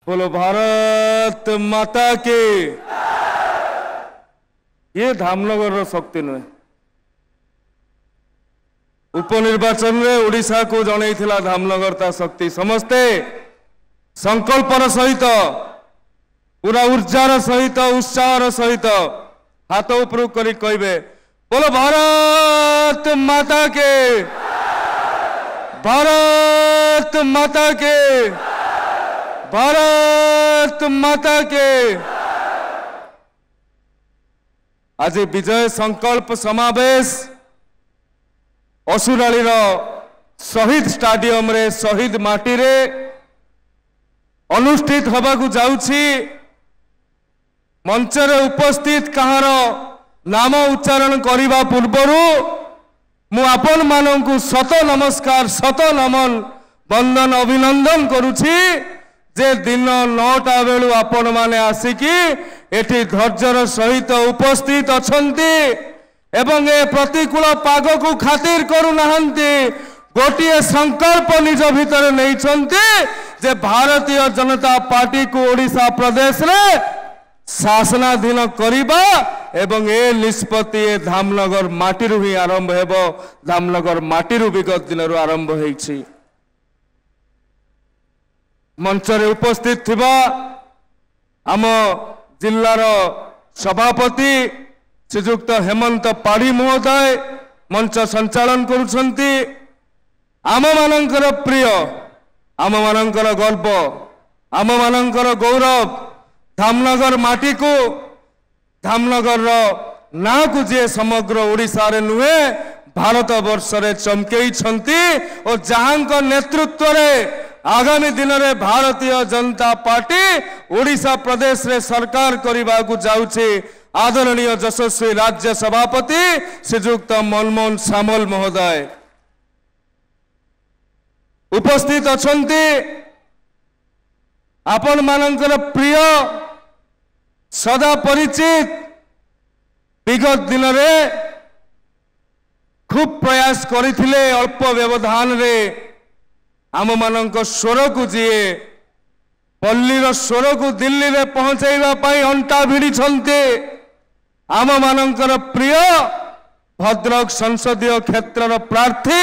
बोलो भारत माता के। ये धामनगर शक्ति नुहे। उपनिर्वाचन में ओडिशा को जनईथिला धामनगर ता शक्ति समस्ते संकल्पर सहित पूरा ऊर्जार सहित उत्साह सहित हाथ ऊपर कर कहे बोलो भारत माता के, भारत माता के, भारत माता के। आज विजय संकल्प समावेश असुराली शहीद स्टाडियम रे शहीद माटी रे अनुष्ठित होबाकू जाउछि। मंच रे उपस्थित कहार नाम उच्चारण करने पूर्वरु मु आपण मानंकु शत नमस्कार शत नमन वंदन अभिनंदन करुछि जे दिन 9टा बेलू आपण माने आसिकी एठी धैर्यर सहित उपस्थित अछंती एवं ए प्रतिकूल पाग को खातिर करू नाहंती। गोटिए संकल्प निज भितर नैछंती जे भारतीय जनता पार्टी को ओडिशा प्रदेश रे शासनाधीन करिबा एवं ए निष्पत्ति धामनगर माटीरू ही आरंभ हेबो। धामनगर माटीरू विगत दिन आरंभ होईछि। मंच रे उपस्थित थिबा आम जिल्लार सभापति श्रीजुक्त हेमंत पाढ़ी महोदय मंच संचालन करुछंती। आम मानकर प्रिय आम मानकर गर्व आम मानकर गौरव धामनगर माटी को धामनगर ना को जे समग्र ओडिशा रे नुहे भारत वर्ष रे चमकेई छंती और जहां नेतृत्व रे आगामी दिन में भारतीय जनता पार्टी ओडिशा प्रदेश रे सरकार करने को जाउछि। आदरणीय यशस्वी राज्य सभापति श्रीजुक्त मनमोहन सामल महोदय उपस्थित अछंती। आपण मानकर प्रिय सदा परिचित विगत दिन में खूब प्रयास करथिले अल्प व्यवधान रे आम मानक स्वर को जी पल्लीर स्वर को दिल्ली रे पहुंचाइबा पाई अंटा भिड़ी छंते। आम मानकर प्रिय भद्रक संसदीय क्षेत्र प्रार्थी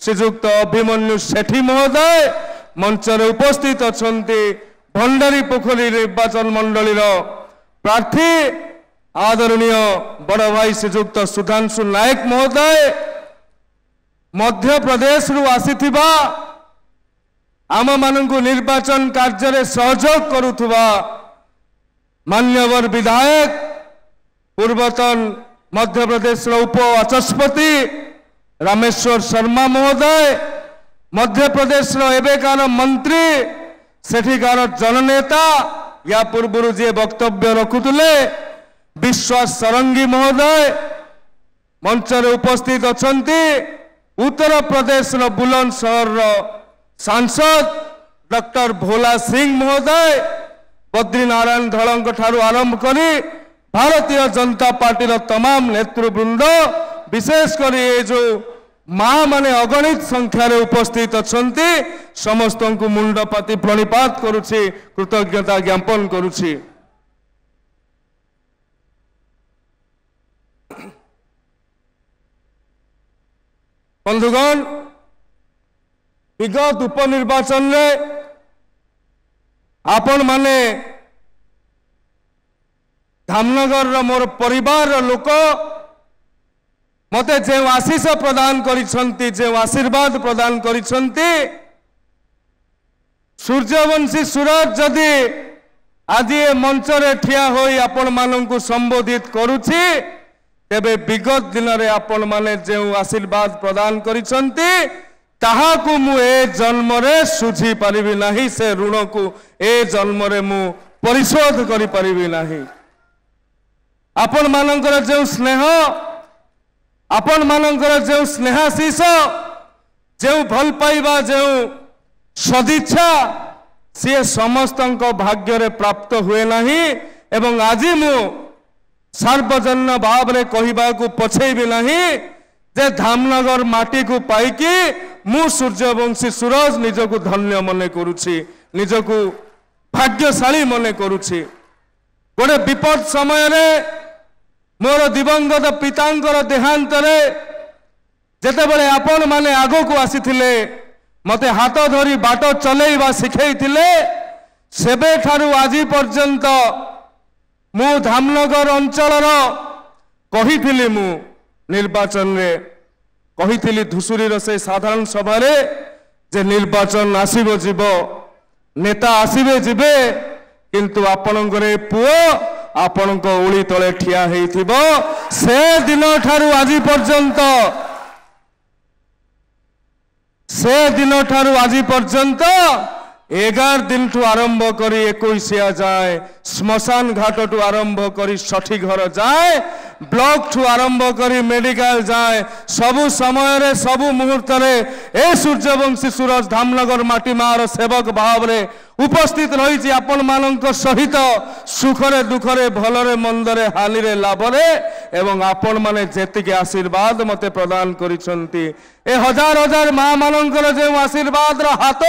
श्रीजुक्त अभिमन्यु सेठी महोदय मंच रे उपस्थित अछंती। भंडारी पोखरी निर्वाचन मंडली प्रार्थी आदरणीय बड़ भाई श्रीजुक्त सुधांशु नायक महोदय मध्य प्रदेश रु आसीथिबा आम मानंकु निर्वाचन कार्य रे सहयोग करुथुबा मान्यवर विधायक पूर्वतन मध्य प्रदेश उप वाचस्पति रामेश्वर शर्मा महोदय मध्य प्रदेश एवेकार मंत्री सेठिकार जननेता या पूर्व जी वक्तव्य रखुले विश्वास सरंगी महोदय मंच रे उपस्थित अछंती। उत्तर प्रदेश बुलंदशहर सांसद डॉक्टर भोला सिंह महोदय बद्रीनारायण धड़ों ठारू आरंभ करी भारतीय जनता पार्टी तमाम नेतृवृंद विशेषकर ये जो माँ माने अगणित संख्यार उपस्थित अछंती समस्त को मुंडपाती प्रणिपात करुछि कृतज्ञता ज्ञापन करुछि। बंधुगण विगत उपनिर्वाचन में आपण माने धामनगर मोर परिवार लोक मते जे आशीष प्रदान करिसंती जे आशीर्वाद प्रदान करिसंती सूर्यवंशी सूरज जदि आज ये मंच रे ठिया होई आपण मानंकु संबोधित करूछि तेबे विगत दिन रे आपण माने जे आशीर्वाद प्रदान करिसंती ताहाकु मु ए जन्म रे सुझी परिबि नाही से ऋण को ए जन्म रे मु परिशोध करि परिबि नाही। आपण मानंकर जे स्नेह आपण मानंकर जो स्नेहाशीष जो भल पाइबा जो सदिच्छा सी समस्त भाग्य रे प्राप्त हुए नहीं एवं आज मु सार्वजन्य भाव रे कहिबा को पछेबी नहीं जे धामनगर माटी को पाइकी मु सूर्यवंशी सूरज निजको धन्य मने करुछि निजको भाग्यशाली मने करुछि। गोटे विपद समय रे मोर दिवंगत पितांकर देहांत रे जेतेबेले आपण माने आगो को आसीथिले मते हाथ धरी बाट चलेइबा शिखैथिले सेबे ठारू आजी पर्यंत मु धामनगर अंचल कहिथिली मु निर्वाचन रे कहिथिली धुसुरी से साधारण सभा रे जे निर्वाचन आसीबो जीव नेता आसीबे जीवे किंतु आपणकर पुओ आपणक उली तले ठिया हेइथिबो। से दिन ठारू आजी पर्यंत आज पर्यंत 11 दिन ठू आरंभ करी 21 जाए श्मशान घाट ठू आरंभ करी षठी घर जाए ब्लॉक ठू आरंभ करी मेडिकल जाए सबु समय रे सबु मुहूर्त रे ए सूर्यवंशी सूरज धामनगर माटी मार सेवक भाव रे उपस्थित रही आपण मानक सहित सुखरे दुखरे भलरे मंदरे हानि रे लाभरे एवं आपण माने जेतिके आशीर्वाद मते प्रदान करिसंती ए हजार हजार मां मानकर जे आशीर्वाद रा हाथ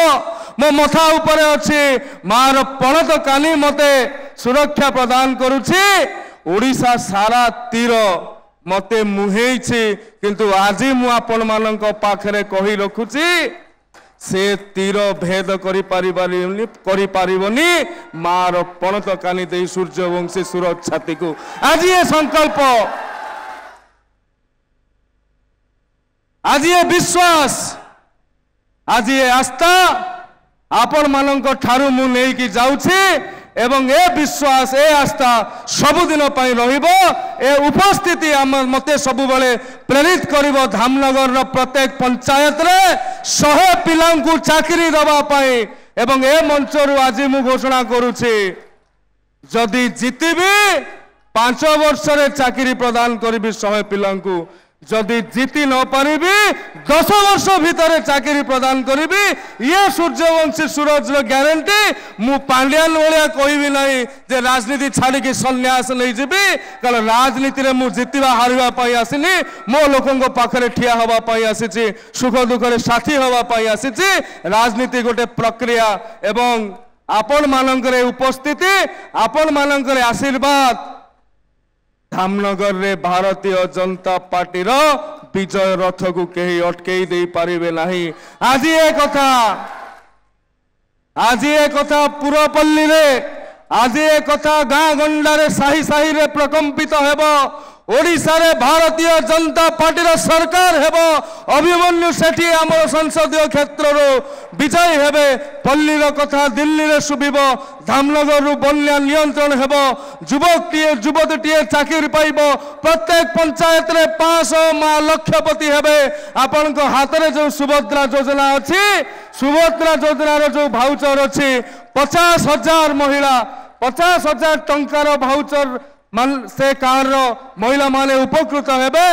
मो मथा ऊपर अछि मार पणत कानी मते सुरक्षा प्रदान करूछि। ओडिशा सारा तीर मते मुहेइछि किंतु आजी मु आपण मानक पाखरे कहि रखुछि से तीर भेद करि पारिबनी मार पणत कानी दे सूर्यवंशी सूरज छाती को आज ये संकल्प आज ये विश्वास आज ये आस्था आपण मानक ठारू मु नहीं कि जाउछि एवं ए विश्वास ए आस्था सबुदिन पाई रहिबो। ए उपस्थिति मते सबु बेले प्रेरित करिवो धामनगर रो प्रत्येक पंचायत रे 100 पिलांकु चाकरी दबा पाई एवं ए मंचरु आज मु घोषणा करूछि जदि जीतिबी 5 वर्ष रे चाकरी प्रदान करिबी 100 पिलांकु जदि जीति न पारिबी 10 वर्ष भितर चाकरी प्रदान करिबी। ये सूर्यवंशी सूरज रो ग्यारंटी मु पांड्यान भलिया कहबी नहीं जे राजनीति छाड़ी की सन्यास नहीं जीबी कारण राजनीति रे मु जीतिबा हारिबा पाई आसिनी मो लोकन को पाखरे ठिया हवा पाई आसीची सुख दुख रे साथी हवा पाई आसीची। राजनीति गोटे प्रक्रिया एवं आपण मानकर उपस्थिति आपण मानकर आशीर्वाद धामनगर रे भारतीय जनता पार्टी रो विजय रथ को कहीं अटकई दे पारिबे नहीं। आज ये कथा पुरपल्ली रे आज ये कथा गाँ गंडा रे साही साही रे प्रकंपित हेबो। ओडिशा रे भारतीय जनता पार्टी रो सरकार हेबो। अभिमन्यु सेठी आमर संसदीय क्षेत्र रो विजय हेबे। पल्ली रो कथा दिल्ली रे सुबिबो धामनगर रु बन्या नियंत्रण हेबो। युवती चाकरी पाइबो। प्रत्येक पंचायत रे 500 मा लक्षपति हेबे। आपण को हाथ रे जो सुभद्रा योजना अछि सुभद्रा योजना रो जो भाउचर अछि 50,000 महिला 50,000 टंकार भाउचर से कार महिला माने उपकृत हेबे।